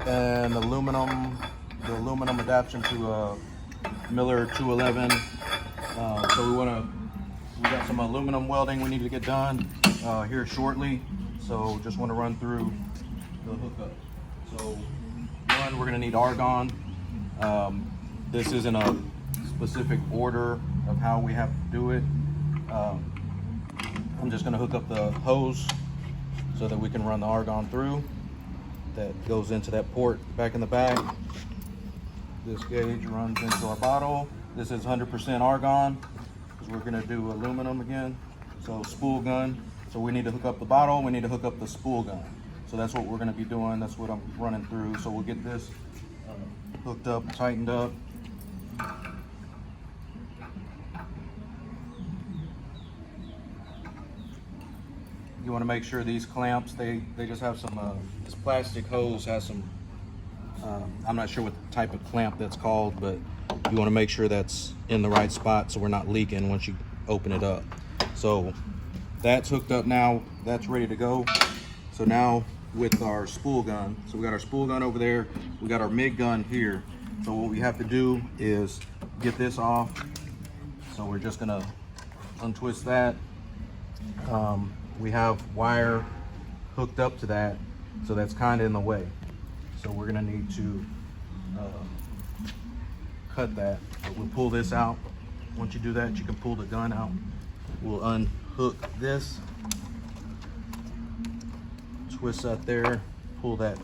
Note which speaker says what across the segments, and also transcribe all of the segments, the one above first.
Speaker 1: and the aluminum adaptation to a Miller 211. So we got some aluminum welding we need to get done here shortly. So just want to run through the hookup. So one, we're going to need argon. This isn't a specific order of how we have to do it. I'm just going to hook up the hose so that we can run the argon through. That goes into that port back in the back. This gauge runs into our bottle. This is 100% argon because we're going to do aluminum again. So spool gun. So we need to hook up the bottle. We need to hook up the spool gun. So that's what we're going to be doing. That's what I'm running through. So we'll get this hooked up, tightened up. You want to make sure these clamps, they just have some, this plastic hose has some, I'm not sure what type of clamp that's called, but you want to make sure that's in the right spot so we're not leaking once you open it up. So that's hooked up now, that's ready to go. So now with our spool gun, so we got our spool gun over there, we got our MIG gun here. So what we have to do is get this off. So we're just gonna untwist that. We have wire hooked up to that, so that's kind of in the way. So we're gonna need to cut that. But we'll pull this out. Once you do that, you can pull the gun out. We'll unhook this, twist that there, pull that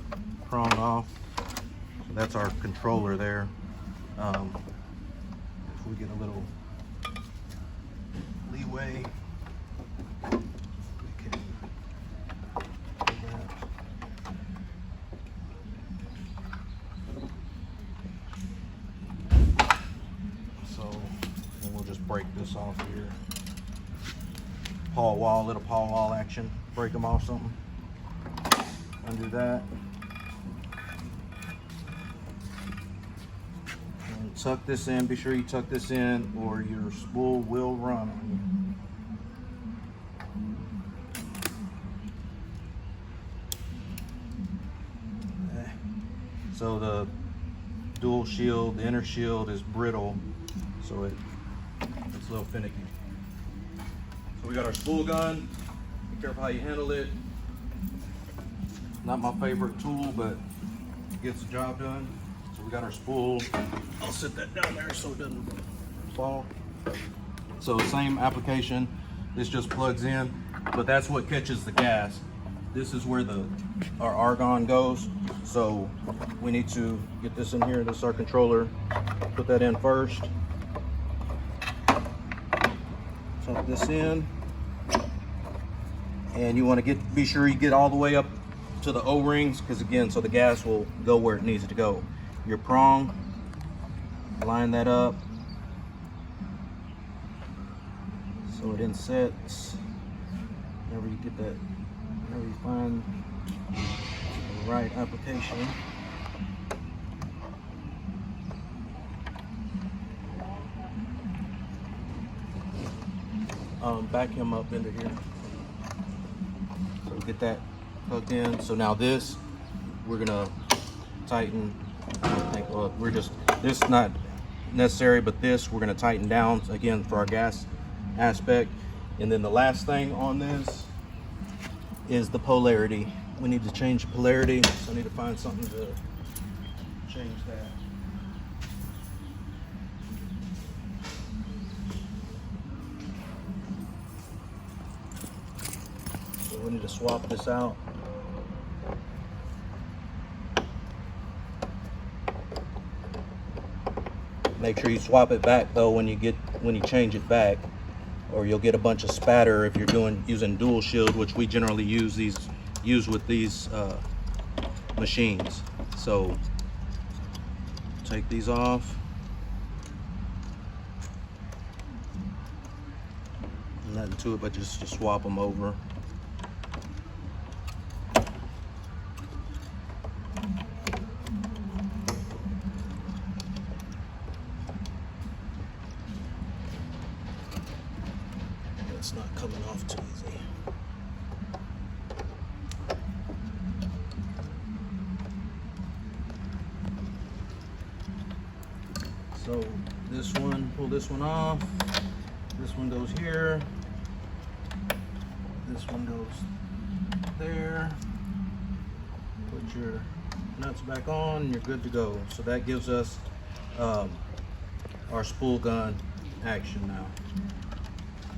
Speaker 1: prong off. So that's our controller there. If we get a little leeway, we can do that. So we'll just break this off here. Paw wall, little paw wall action. Break them off something. Undo that. And tuck this in. Be sure you tuck this in or your spool will run on you. So the dual shield, the inner shield is brittle, so it's a little finicky. So we got our spool gun. Be careful how you handle it. Not my favorite tool, but it gets the job done. So we got our spool. I'll sit that down there so it doesn't fall. So same application. This just plugs in, but that's what catches the gas. This is where our argon goes. So we need to get this in here. This is our controller. Put that in first. Tuck this in. And you want to be sure you get all the way up to the O-rings, because again, so the gas will go where it needs to go. Your prong, line that up so it insets. Whenever you get that, whenever you find the right application. Back him up into here. So get that hooked in. So now this, we're gonna tighten. I think, well, this is not necessary, but this we're gonna tighten down again for our gas aspect. And then the last thing on this is the polarity. We need to change the polarity, so I need to find something to change that. So we need to swap this out. Make sure you swap it back though when you change it back, or you'll get a bunch of spatter if you're using dual shield, which we generally use with these machines. So take these off. Nothing to it but just to swap them over. It's not coming off too easy. So this one, pull this one off. This one goes here. This one goes there. Put your nuts back on and you're good to go. So that gives us our spool gun action now.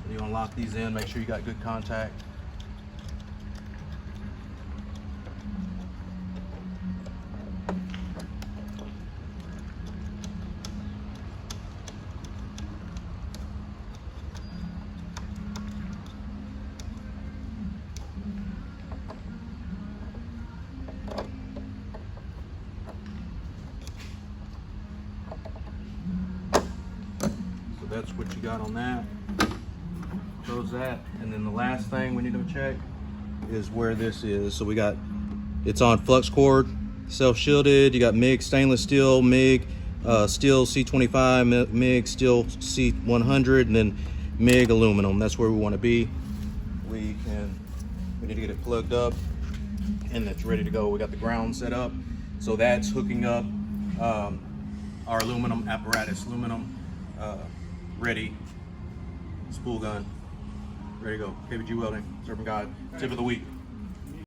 Speaker 1: So you want to lock these in, make sure you got good contact. That's what you got on that. Close that. And then the last thing we need to check is where this is. So we got, it's on flux cord, self-shielded. You got MIG stainless steel, MIG steel C25, MIG steel C100, and then MIG aluminum. That's where we want to be. We need to get it plugged up and it's ready to go. We got the ground set up. So that's hooking up our aluminum apparatus, ready spool gun, ready to go. KBG Welding, serving God, tip of the week.